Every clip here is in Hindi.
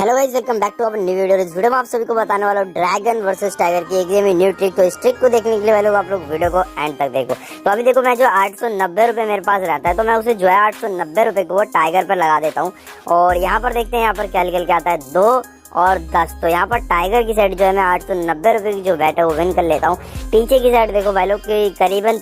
Hello guys, welcome back to our new video. इस वीडियो में आप सभी को बताने वाला हूँ ड्रैगन वर्सेस टाइगर की एक न्यू ट्रिक। तो इस ट्रिक को देखने के लिए वाले आप लोग वीडियो को एंड तक देखो। तो अभी देखो, मैं जो 890 रुपये मेरे पास रहता है, तो मैं उसे जो है 890 रुपये को वो टाइगर पर लगा देता हूँ। और यहाँ पर देखते हैं यहाँ पर क्या निकल के आता है, 2 और 10। तो यहाँ पर टाइगर की साइड जो है मैं 890 रुपये की जो बैट है वो विन कर लेता हूँ। पीछे की साइड देखो भाई लोग कि करीबन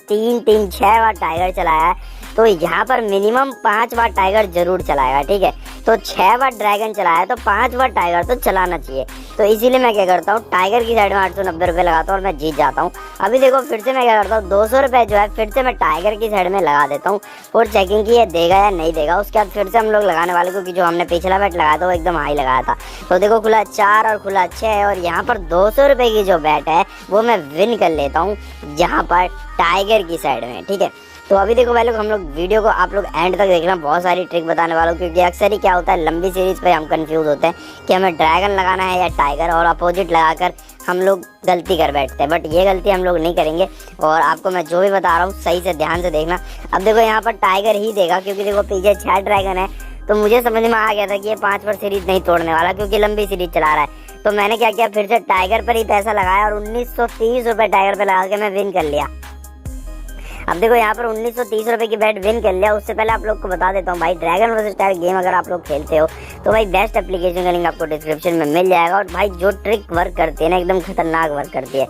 6 बार टाइगर चलाया है, तो यहाँ पर मिनिमम 5 बार टाइगर जरूर चलाएगा। ठीक है, तो 6 बार ड्रैगन चलाया है, तो 5 बार टाइगर तो चलाना चाहिए। तो इसीलिए मैं क्या करता हूँ, टाइगर की साइड में 890 रुपये लगाता हूँ और मैं जीत जाता हूँ। अभी देखो फिर से मैं क्या करता हूँ, 200 रुपये जो है फिर से मैं टाइगर की साइड में लगा देता हूँ और चेकिंग की ये देगा या नहीं देगा। उसके बाद फिर से हम लोग लगाने वाले, क्योंकि जो हमने पिछला बैट लगाया था वो एकदम हाई लगाया था। तो देखो खुला 4 और खुला 6, और यहाँ पर 200 रुपये की जो बैट है वो मैं विन कर लेता हूँ यहाँ पर टाइगर की साइड में। ठीक है, तो अभी देखो भाई लोग, हम लोग वीडियो को आप लोग एंड तक देखना, बहुत सारी ट्रिक बताने वाला हूँ। क्योंकि अक्सर ही क्या होता है, लंबी सीरीज पे हम कंफ्यूज होते हैं कि हमें ड्रैगन लगाना है या टाइगर, और अपोजिट लगाकर हम लोग गलती कर बैठते हैं। बट ये गलती हम लोग नहीं करेंगे, और आपको मैं जो भी बता रहा हूँ सही से ध्यान से देखना। अब देखो यहाँ पर टाइगर ही देगा, क्योंकि देखो पीछे 6 ड्रैगन है। तो मुझे समझ में आ गया था कि ये 5 पर सीरीज नहीं तोड़ने वाला, क्योंकि लंबी सीरीज चला रहा है। तो मैंने क्या किया, फिर से टाइगर पर ही पैसा लगाया और 1930 रुपये टाइगर पर लगा के मैं विन कर लिया। अब देखो यहाँ पर 1930 रुपये की बैट विन कर लिया। उससे पहले आप लोग को बता देता हूँ भाई, ड्रैगन वर्सेस टाइगर गेम अगर आप लोग खेलते हो तो भाई बेस्ट एप्लीकेशन का लिंक आपको डिस्क्रिप्शन में मिल जाएगा। और भाई जो ट्रिक वर्क करती है ना, एकदम खतरनाक वर्क करती है।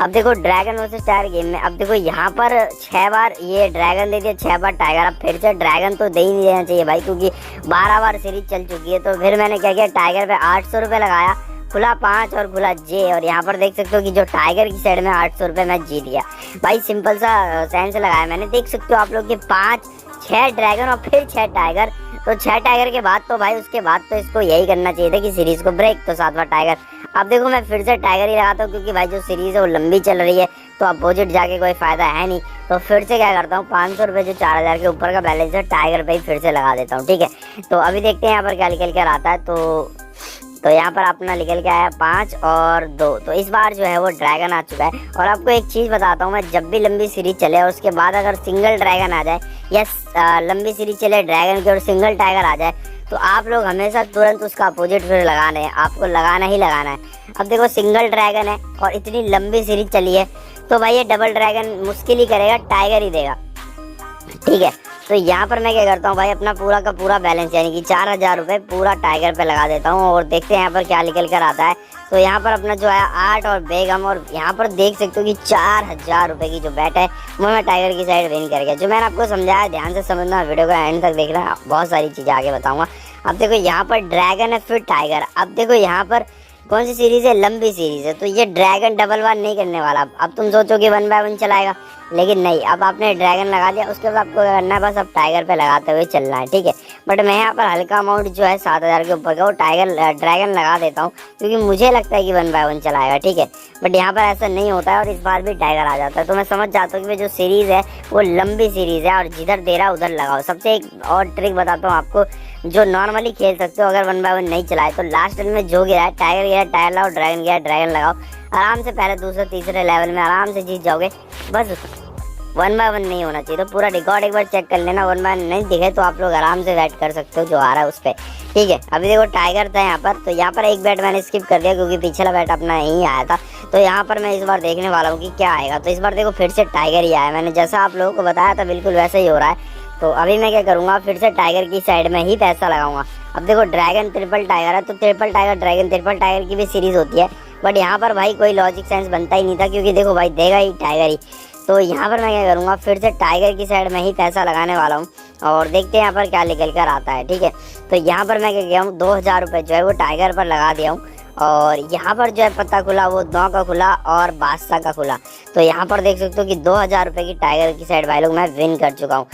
अब देखो ड्रैगन वर्सेस टाइगर गेम में, अब देखो यहाँ पर 6 बार ये ड्रैगन दे दिया, 6 बार टाइगर। अब फिर से ड्रैगन तो दे ही नहीं देना चाहिए भाई, क्योंकि 12 बार सीरीज चल चुकी है। तो फिर मैंने क्या किया, टाइगर पे 800 रुपये लगाया, खुला 5 और खुला जे। और यहाँ पर देख सकते हो कि जो टाइगर की साइड में 800 रुपये मैं जीत गया भाई। सिंपल सा सेंस लगाया मैंने, देख सकते हो आप लोग कि 5, 6 ड्रैगन और फिर 6 टाइगर। तो 6 टाइगर के बाद तो भाई उसके बाद तो इसको यही करना चाहिए था कि सीरीज को ब्रेक, तो 7वां टाइगर। अब देखो मैं फिर से टाइगर ही लगाता हूँ, क्योंकि भाई जो सीरीज है वो लंबी चल रही है, तो अपोजिट जाके कोई फायदा है नहीं। तो फिर से क्या करता हूँ, 500 रुपये जो 4000 के ऊपर का बैलेंस है टाइगर पे ही फिर से लगा देता हूँ। ठीक है, तो अभी देखते हैं यहाँ पर क्या निकल कर आता है। तो यहाँ पर अपना निकल के आया 5 और 2। तो इस बार जो है वो ड्रैगन आ चुका है। और आपको एक चीज़ बताता हूँ, मैं जब भी लंबी सीरीज चले और उसके बाद अगर सिंगल ड्रैगन आ जाए, या लंबी सीरीज चले ड्रैगन की और सिंगल टाइगर आ जाए, तो आप लोग हमेशा तुरंत उसका अपोजिट फिर लगाना है, आपको लगाना ही लगाना है। अब देखो सिंगल ड्रैगन है और इतनी लंबी सीरीज चली है, तो भाई ये डबल ड्रैगन मुश्किल ही करेगा, टाइगर ही देगा। ठीक है, तो यहाँ पर मैं क्या करता हूँ भाई, अपना पूरा का पूरा बैलेंस यानी कि 4000 रुपये पूरा टाइगर पे लगा देता हूँ। और देखते हैं यहाँ पर क्या निकल कर आता है। तो यहाँ पर अपना जो है 8 और बेगम, और यहाँ पर देख सकते हो कि 4000 रुपये की जो बैट है वो मैं टाइगर की साइड विन कर गया। जो मैंने आपको समझाया, ध्यान से समझना, वीडियो को एंड तक देखना, बहुत सारी चीज़ें आगे बताऊँगा। अब देखो यहाँ पर ड्रैगन है फिर टाइगर। अब देखो यहाँ पर कौन सी सीरीज है, लंबी सीरीज है, तो ये ड्रैगन डबल बार नहीं करने वाला। अब तुम सोचो कि 1 बाय 1 चलाएगा, लेकिन नहीं। अब आपने ड्रैगन लगा दिया, उसके बाद आपको क्या करना है, बस अब टाइगर पे लगाते हुए चलना है। ठीक है, बट मैं यहाँ पर हल्का अमाउंट जो है 7000 के ऊपर का वो ड्रैगन लगा देता हूँ, क्योंकि मुझे लगता है कि 1 बाय 1 चलाएगा। ठीक है, बट यहाँ पर ऐसा नहीं होता है, और इस बार भी टाइगर आ जाता है। तो मैं समझ जाता हूँ कि जो सीरीज़ है वो लंबी सीरीज़ है, और जिधर दे रहा उधर लगाओ। सबसे एक और ट्रिक बताता हूँ आपको, जो नॉर्मली खेल सकते हो अगर 1 बाय 1 नहीं चलाए, तो लास्ट रन में जो गिरा है, टाइगर गिरा टाइगर लगाओ, ड्रैगन गिरा ड्रैगन लगाओ, आराम से पहले दूसरे तीसरे लेवल में आराम से जीत जाओगे। बस 1 बाय 1 नहीं होना चाहिए। तो पूरा रिकॉर्ड एक बार चेक कर लेना, 1 बाय 1 नहीं दिखे तो आप लोग आराम से बैट कर सकते हो जो आ रहा है उस पर। ठीक है, अभी देखो टाइगर था यहाँ पर, तो यहाँ पर एक बैट मैंने स्किप कर दिया, क्योंकि पिछला बैट अपना यहीं आया था। तो यहाँ पर मैं इस बार देखने वाला हूँ कि क्या आएगा। तो इस बार देखो फिर से टाइगर ही आया, मैंने जैसा आप लोगों को बताया था बिल्कुल वैसा ही हो रहा है। तो अभी मैं क्या करूँगा, फिर से टाइगर की साइड में ही पैसा लगाऊंगा। अब देखो ड्रैगन ट्रिपल टाइगर है, तो triple tiger dragon triple tiger की भी सीरीज होती है, बट यहाँ पर भाई कोई लॉजिक सेंस बनता ही नहीं था, क्योंकि देखो भाई देगा ही टाइगर ही। तो यहाँ पर मैं क्या करूँगा, फिर से टाइगर की साइड में ही पैसा लगाने वाला हूँ, और देखते हैं यहाँ पर क्या निकल कर आता है। ठीक है, तो यहाँ पर मैं क्या किया हूँ, 2000 रुपये जो है वो टाइगर पर लगा दिया हूँ। और यहाँ पर जो है पत्ता खुला वो 9 का खुला और बादशाह का खुला। तो यहाँ पर देख सकते हो कि 2000 रुपये की टाइगर की साइड भाई लोग मैं विन कर चुका हूँ।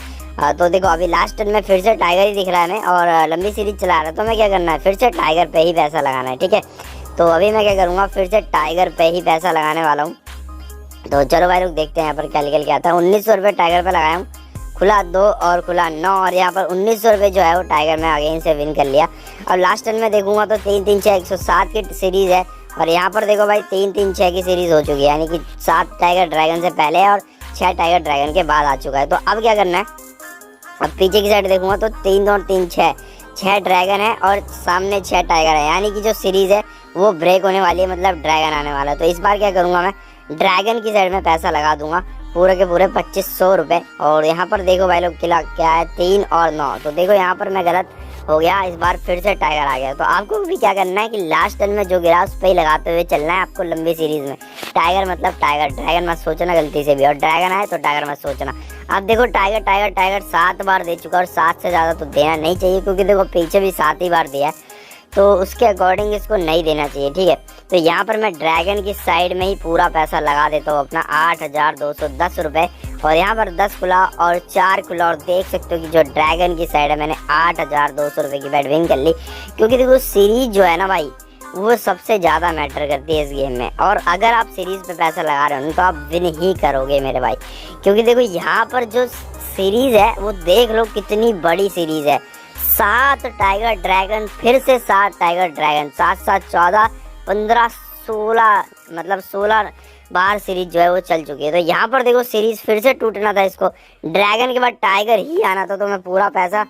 तो देखो अभी लास्ट टर्न में फिर से टाइगर ही दिख रहा है हमें, और लंबी सीरीज चला रहा है। तो मैं क्या करना है, फिर से टाइगर पे ही पैसा लगाना है। ठीक है, तो अभी मैं क्या करूँगा, फिर से टाइगर पे ही पैसा लगाने वाला हूँ। तो चलो भाई लोग देखते हैं यहाँ पर क्या निकल के आता है। 1900 रुपये टाइगर पे लगाया हूँ, खुला 2 और खुला 9, और यहाँ पर 1900 रुपये जो है वो टाइगर में अगेन से विन कर लिया। और लास्ट टर्न में देखूंगा तो 3 3 6 107 की सीरीज़ है, और यहाँ पर देखो भाई 3 3 6 की सीरीज़ हो चुकी है, यानी कि 7 टाइगर ड्रैगन से पहले और 6 टाइगर ड्रैगन के बाद आ चुका है। तो अब क्या करना है, अब पीछे की साइड देखूंगा तो 3 2 और 3 6 6 ड्रैगन है और सामने 6 टाइगर है, यानी कि जो सीरीज है वो ब्रेक होने वाली है, मतलब ड्रैगन आने वाला है। तो इस बार क्या करूंगा, मैं ड्रैगन की साइड में पैसा लगा दूंगा पूरे के पूरे 2500 रुपए। और यहाँ पर देखो भाई लोग किला क्या है 3 और 9, तो देखो यहाँ पर मैं गलत हो गया, इस बार फिर से टाइगर आ गया। तो आपको भी क्या करना है कि लास्ट टर्न में जो गिरा उस पे ही लगाते हुए चलना है आपको लंबी सीरीज में। टाइगर मतलब टाइगर, ड्रैगन मत सोचना गलती से भी, और ड्रैगन आए तो टाइगर मत सोचना। अब देखो टाइगर टाइगर टाइगर 7 बार दे चुका है, और 7 से ज़्यादा तो देना नहीं चाहिए, क्योंकि देखो पीछे भी 7 ही बार दिया है, तो उसके अकॉर्डिंग इसको नहीं देना चाहिए, ठीक है। तो यहाँ पर मैं ड्रैगन की साइड में ही पूरा पैसा लगा देता हूँ अपना 8210 रुपये। और यहाँ पर 10 खुला और 4 खुला, और देख सकते हो कि जो ड्रैगन की साइड है मैंने 8200 रुपये की बेट विन कर ली। क्योंकि देखो सीरीज जो है ना भाई, वो सबसे ज़्यादा मैटर करती है इस गेम में, और अगर आप सीरीज पे पैसा लगा रहे हो तो आप विन ही करोगे मेरे भाई। क्योंकि देखो यहाँ पर जो सीरीज है वो देख लो कितनी बड़ी सीरीज है, 7 टाइगर ड्रैगन, फिर से 7 टाइगर ड्रैगन, 7 7 14 15 16, मतलब 16 बार सीरीज जो है वो चल चुकी है। तो यहाँ पर देखो सीरीज फिर से टूटना था, इसको ड्रैगन के बाद टाइगर ही आना था, तो मैं पूरा पैसा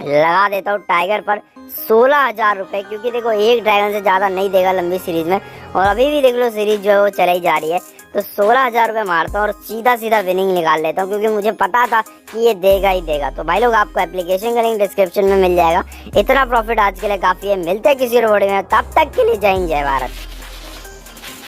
लगा देता हूँ टाइगर पर 16,000 रुपये। क्योंकि देखो एक ड्रैगन से ज़्यादा नहीं देगा लंबी सीरीज में, और अभी भी देख लो सीरीज जो है वो चलाई जा रही है। तो 16,000 रुपये मारता हूँ और सीधा सीधा विनिंग निकाल लेता हूँ, क्योंकि मुझे पता था कि ये देगा ही देगा। तो भाई लोग आपको एप्लीकेशन का लिंक डिस्क्रिप्शन में मिल जाएगा। इतना प्रॉफिट आज के लिए काफ़ी है। मिलते हैं किसी और वीडियो में, तब तक के लिए जय हिंद जय भारत।